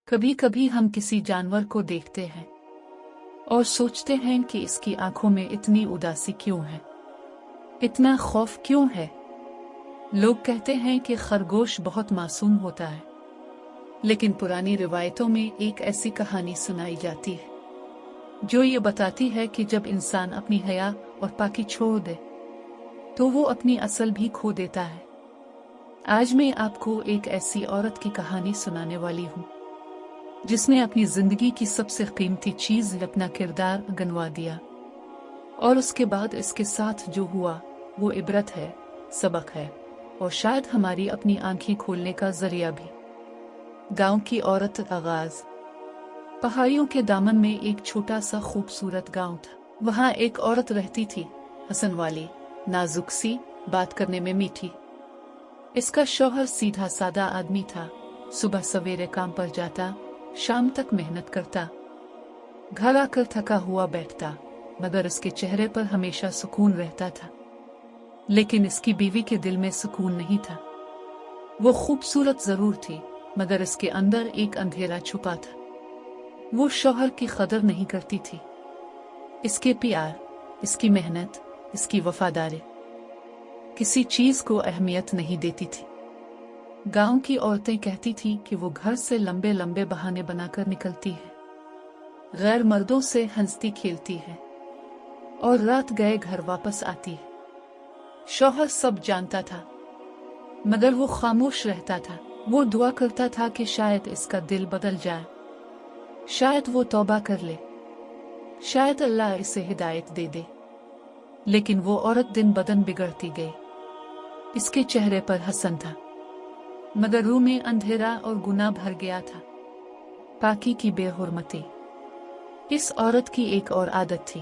कभी कभी हम किसी जानवर को देखते हैं और सोचते हैं कि इसकी आंखों में इतनी उदासी क्यों है, इतना खौफ क्यों है। लोग कहते हैं कि खरगोश बहुत मासूम होता है, लेकिन पुरानी रिवायतों में एक ऐसी कहानी सुनाई जाती है जो ये बताती है कि जब इंसान अपनी हया और पाकी छोड़ दे तो वो अपनी असल भी खो देता है। आज मैं आपको एक ऐसी औरत की कहानी सुनाने वाली हूँ जिसने अपनी जिंदगी की सबसे कीमती चीज अपना किरदार गंवा दिया, और उसके बाद इसके साथ जो हुआ वो इबरत है, सबक है और शायद हमारी अपनी आंखें खोलने का जरिया भी। गांव की औरत आगाज। पहाड़ियों के दामन में एक छोटा सा खूबसूरत गांव था। वहां एक औरत रहती थी, हसन वाली, नाजुक सी, बात करने में मीठी। इसका शौहर सीधा सादा आदमी था। सुबह सवेरे काम पर जाता, शाम तक मेहनत करता, घर आकर थका हुआ बैठता, मगर उसके चेहरे पर हमेशा सुकून रहता था। लेकिन इसकी बीवी के दिल में सुकून नहीं था। वो खूबसूरत जरूर थी, मगर इसके अंदर एक अंधेरा छुपा था। वो शौहर की कदर नहीं करती थी, इसके प्यार, इसकी मेहनत, इसकी वफादारी, किसी चीज को अहमियत नहीं देती थी। गांव की औरतें कहती थी कि वो घर से लंबे लंबे बहाने बनाकर निकलती है, गैर मर्दों से हंसती खेलती है और रात गए घर वापस आती है। शौहर सब जानता था, मगर वो खामोश रहता था। वो दुआ करता था कि शायद इसका दिल बदल जाए, शायद वो तौबा कर ले, शायद अल्लाह इसे हिदायत दे दे। लेकिन वो औरत दिन बदन बिगड़ती गई। इसके चेहरे पर हसन था, मगर रूह में अंधेरा और गुनाह भर गया था, पाकी की बेहुरमती। इस औरत की एक और आदत थी,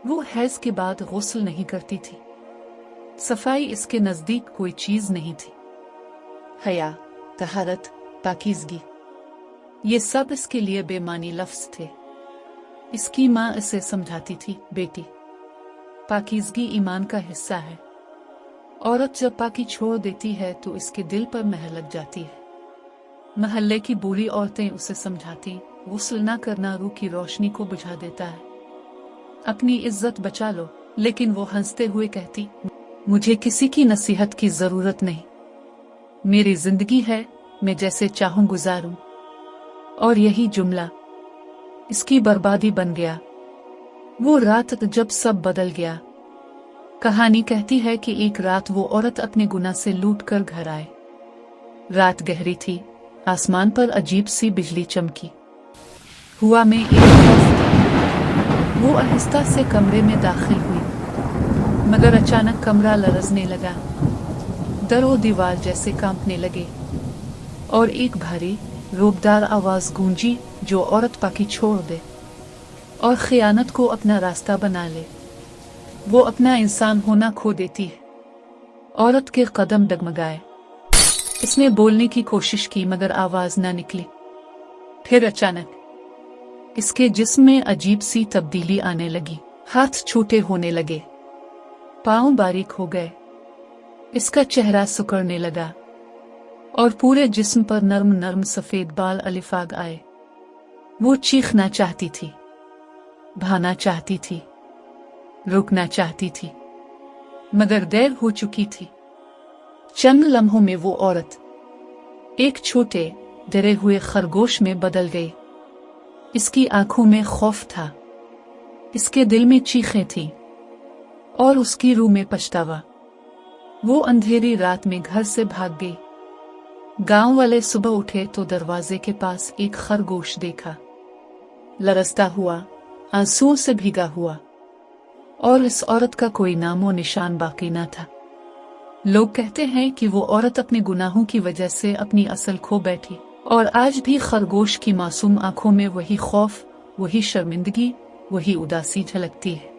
वो हैज के बाद गुस्ल नहीं करती थी। सफाई इसके नजदीक कोई चीज नहीं थी। हया, तहारत, पाकीज़गी, ये सब इसके लिए बेमानी लफ्ज थे। इसकी माँ इसे समझाती थी, बेटी, पाकीज़गी ईमान का हिस्सा है। औरत जब पाकी छोड़ देती है तो इसके दिल पर महर लग जाती है। महल्ले की बूढ़ी औरतें उसे समझाती, गुस्ल न करना रूह की रोशनी को बुझा देता है, अपनी इज्जत बचा लो। लेकिन वो हंसते हुए कहती, मुझे किसी की नसीहत की जरूरत नहीं, मेरी जिंदगी है, मैं जैसे चाहूं गुजारूं। और यही जुमला इसकी बर्बादी बन गया। वो रात जब सब बदल गया। कहानी कहती है कि एक रात वो औरत अपने गुनाह से लूट कर घर आए। रात गहरी थी, आसमान पर अजीब सी बिजली चमकी, हुआ में एक खौफ था। वो आहिस्ता से कमरे में दाखिल हुई, मगर अचानक कमरा लरजने लगा, दर और दीवार जैसे कांपने लगे और एक भारी रोबदार आवाज गूंजी, जो औरत पाकी छोड़ दे और खियानत को अपना रास्ता बना ले, वो अपना इंसान होना खो देती है। औरत के कदम डगमगाए। इसने बोलने की कोशिश की मगर आवाज ना निकली। फिर अचानक इसके जिस्म में अजीब सी तब्दीली आने लगी। हाथ छोटे होने लगे, पांव बारीक हो गए, इसका चेहरा सुकड़ने लगा और पूरे जिस्म पर नर्म नर्म सफेद बाल अलिफाग आए। वो चीखना चाहती थी, भाना चाहती थी, रुकना चाहती थी, मगर देर हो चुकी थी। चंद लम्हों में वो औरत एक छोटे डरे हुए खरगोश में बदल गई। इसकी आंखों में खौफ था, इसके दिल में चीखें थीं और उसकी रूह में पछतावा। वो अंधेरी रात में घर से भाग गई। गांव वाले सुबह उठे तो दरवाजे के पास एक खरगोश देखा, लरसता हुआ, आंसुओं से भीगा हुआ, और इस औरत का कोई नामो निशान बाकी न था। लोग कहते हैं कि वो औरत अपने गुनाहों की वजह से अपनी असल खो बैठी, और आज भी खरगोश की मासूम आंखों में वही खौफ, वही शर्मिंदगी, वही उदासी झलकती है।